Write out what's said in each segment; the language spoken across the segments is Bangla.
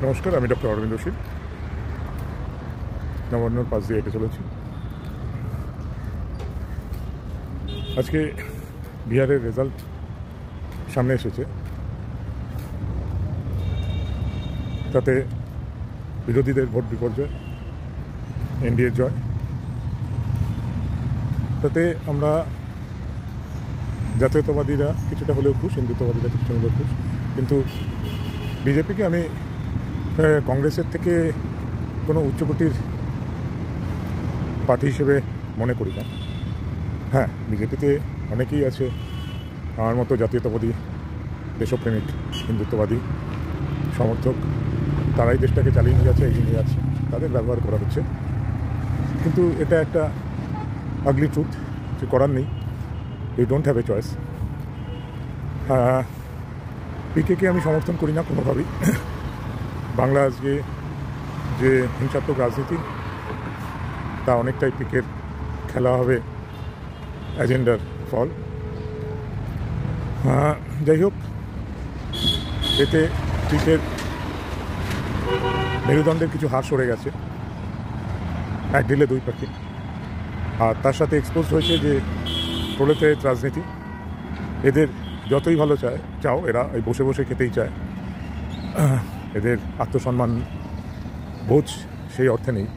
নমস্কার, আমি ডক্টর অরবিন্দ শীল। নবান্নর পাশ দিয়ে হেঁটে চলেছি। আজকে বিহারের রেজাল্ট সামনে এসেছে। তাতে বিরোধীদের ভোট বিপর্যয়, এনডিএর জয়। তাতে আমরা জাতীয়তাবাদীরা কিছুটা হলেও খুশ, হিন্দুত্ববাদীরা কিছুটা হলেও খুশ, কিন্তু বিজেপিকে আমি কংগ্রেসের থেকে কোনো উচ্চকোটির পার্টি হিসেবে মনে করি না। হ্যাঁ, বিজেপিতে অনেকেই আছে আমার মতো জাতীয়তাবাদী, দেশপ্রেমিক, হিন্দুত্ববাদী সমর্থক। তারাই দেশটাকে চালিয়ে নিয়ে যাচ্ছে, এগিয়ে নিয়ে যাচ্ছে, তাদের ব্যবহার করা হচ্ছে। কিন্তু এটা একটা আগলি ট্রুথ, যে করার নেই। You don't have a choice. PKK আমি সমর্থন করি না কোনোভাবেই। বাংলা আজকে যে হিংসাত্মক রাজনীতি, তা অনেকটাই পিকের খেলা হবে এজেন্ডার ফল। যাই হোক, এতে পিকের মেরুদণ্ডের কিছু হার সরে গেছে, এক ঢিলে দুই পাখি। আর তার সাথে এক্সপোজ হয়েছে যে প্রলেতারিয়েত রাজনীতি, এদের যতই ভালো চাও এরা এই বসে বসে খেতেই চায়। এদের আত্মসম্মান বোঝ সেই অর্থে নেই,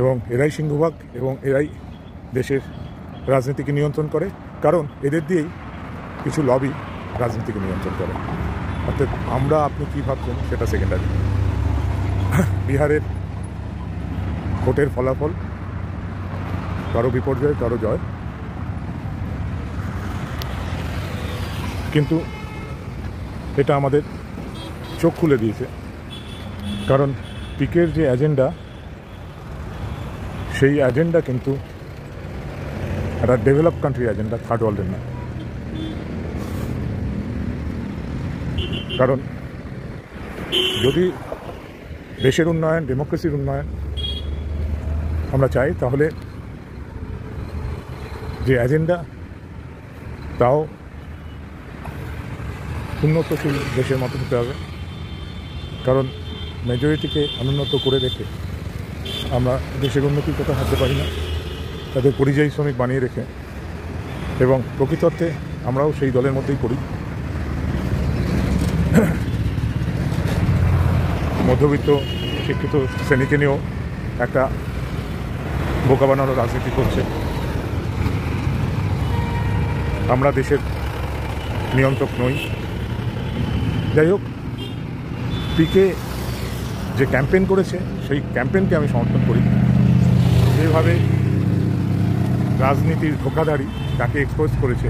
এবং এরাই সিংহভাগ, এবং এরাই দেশের রাজনীতিকে নিয়ন্ত্রণ করে, কারণ এদের দিয়েই কিছু লবি রাজনীতিকে নিয়ন্ত্রণ করে। অর্থাৎ আমরা, আপনি কী ভাবছেন সেটা সেকেন্ডারি। বিহারের ভোটের ফলাফল কারো বিপর্যয়, কারো জয়, কিন্তু এটা আমাদের চোখ খুলে দিয়েছে। কারণ পিকের যে এজেন্ডা, সেই এজেন্ডা কিন্তু একটা ডেভেলপ কান্ট্রির এজেন্ডা, থার্ড ওয়ার্ল্ডের না। কারণ যদি দেশের উন্নয়ন, ডেমোক্রেসির উন্নয়ন আমরা চাই, তাহলে যে এজেন্ডা, তাও উন্নতশীল দেশের মতো হতে হবে। কারণ মেজরিটিকে অনুন্নত করে রেখে আমরা দেশের উন্নতির কথা ভাবতে পারি না, তাদের পরিযায়ী শ্রমিক বানিয়ে রেখে। এবং প্রকৃত অর্থে আমরাও সেই দলের মধ্যেই পড়ি। মধ্যবিত্ত শিক্ষিত শ্রেণীকে নিয়েও একটা বোকা বানানোর রাজনীতি করছে। আমরা দেশের নিয়ন্ত্রক নই। যাই হোক, পিকে যে ক্যাম্পেইন করেছে, সেই ক্যাম্পেইনকে আমি সমর্থন করি। যেভাবে রাজনীতির ধোঁকাধারী তাকে এক্সপোজ করেছে,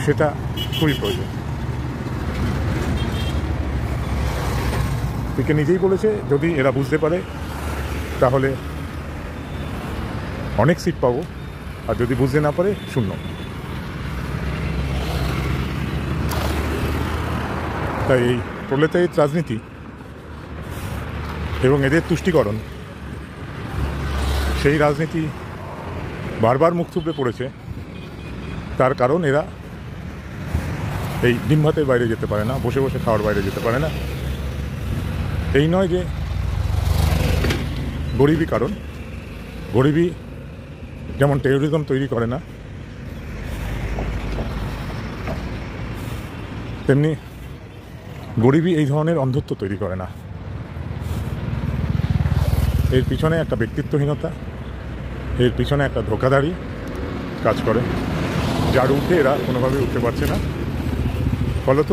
সেটা খুবই প্রয়োজন। পিকে নিজেই বলেছে, যদি এরা বুঝতে পারে তাহলে অনেক সিট পাবো, আর যদি বুঝতে না পারে শূন্য। তাই এই প্রলেতারিয়েত রাজনীতি এবং এদের তুষ্টিকরণ, সেই রাজনীতি বারবার মুখ থুবড়ে পড়েছে। তার কারণ এরা এই ডিম ভাতের বাইরে যেতে পারে না, বসে বসে খাওয়ার বাইরে যেতে পারে না। এই নয় যে গরিবই কারণ, গরিবই যেমন টেরোরিজম তৈরি করে না, তেমনি গরিবই এই ধরনের অন্ধত্ব তৈরি করে না। এর পিছনে একটা ব্যক্তিত্বহীনতা, এর পিছনে একটা ধোঁকাধারী কাজ করে, যার উঠে এরা কোনোভাবে উঠতে পারছে না। ফলত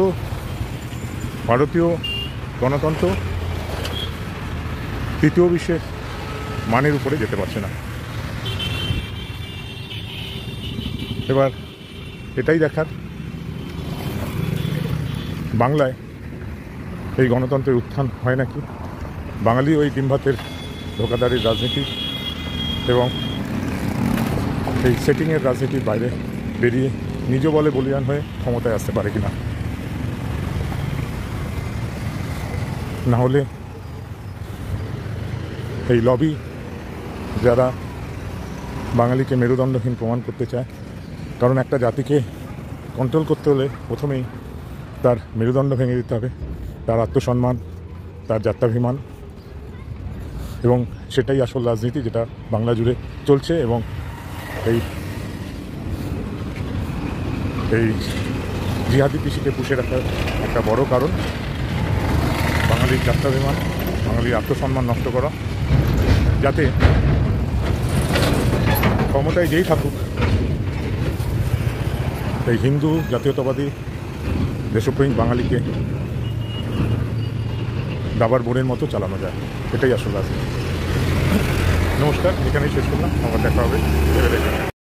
ভারতীয় গণতন্ত্র তৃতীয় বিশ্বের মানের উপরে যেতে পারছে না। এবার এটাই দেখার, বাংলায় এই গণতন্ত্রের উত্থান হয় নাকি। বাঙালি ওই ডিম ভাতের ধোঁকাধারীর রাজনীতি এবং এই সেটিংয়ের রাজনীতির বাইরে বেরিয়ে নিজ বলে বলিয়ান হয়ে ক্ষমতায় আসতে পারে কিনা। না হলে এই লবি, যারা বাঙালিকে মেরুদণ্ডহীন প্রমাণ করতে চায়, কারণ একটা জাতিকে কন্ট্রোল করতে হলে প্রথমেই তার মেরুদণ্ড ভেঙে দিতে হবে, তার আত্মসম্মান, তার জাত্যাভিমান, এবং সেটাই আসল রাজনীতি যেটা বাংলা জুড়ে চলছে। এবং এই জিহাদি পিসিকে পুষে রাখার একটা বড় কারণ বাঙালির জাত্যাভিমান, বাঙালির আত্মসম্মান নষ্ট করা, যাতে ক্ষমতায় যেই থাকুক এই হিন্দু জাতীয়তাবাদী দেশপ্রেমিক বাঙালিকে দাবার বোনের মতো চালানো যায়। এটাই আসল রাজনীতি। নমস্কার, এখানেই শেষ করলাম, আবার দেখা হবে।